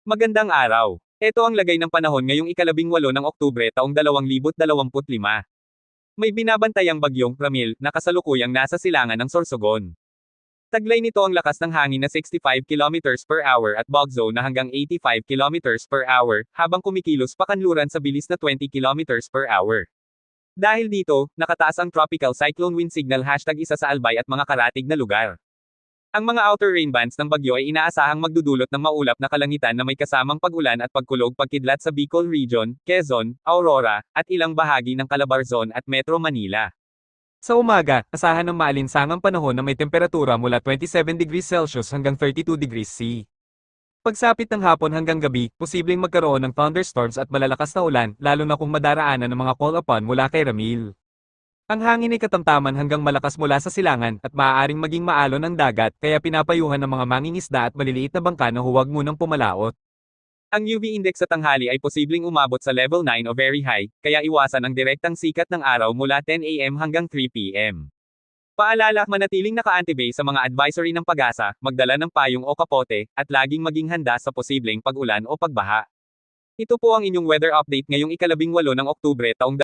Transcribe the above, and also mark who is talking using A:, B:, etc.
A: Magandang araw. Ito ang lagay ng panahon ngayong ika-18 ng Oktubre taong 2025. May binabantayang bagyong Ramil na kasalukuyang nasa silangan ng Sorsogon. Taglay nito ang lakas ng hangin na 65 kilometers per hour at bog zone na hanggang 85 kilometers per hour, habang kumikilos pakanluran sa bilis na 20 kilometers per hour. Dahil dito, nakataas ang tropical cyclone wind signal #isa sa Albay at mga karatig na lugar. Ang mga outer rain bands ng bagyo ay inaasahang magdudulot ng maulap na kalangitan na may kasamang pag-ulan at pagkulog pagkidlat sa Bicol Region, Quezon, Aurora, at ilang bahagi ng Calabarzon at Metro Manila. Sa umaga, asahan ng maalinsangang panahon na may temperatura mula 27 degrees Celsius hanggang 32 degrees C. Pagsapit ng hapon hanggang gabi, posibleng magkaroon ng thunderstorms at malalakas na ulan, lalo na kung madaraanan ng mga call upon mula kay Ramil. Ang hangin ay katamtaman hanggang malakas mula sa silangan at maaaring maging maalon ang dagat, kaya pinapayuhan ng mga mangingisda at maliliit na bangka na huwag munang pumalaot. Ang UV index sa tanghali ay posibleng umabot sa level 9 o very high, kaya iwasan ang direktang sikat ng araw mula 10 AM hanggang 3 PM. Paalala, manatiling naka-antibay sa mga advisory ng Pag-asa, magdala ng payong o kapote, at laging maging handa sa posibleng pag-ulan o pagbaha. Ito po ang inyong weather update ngayong ika-18 ng Oktubre taong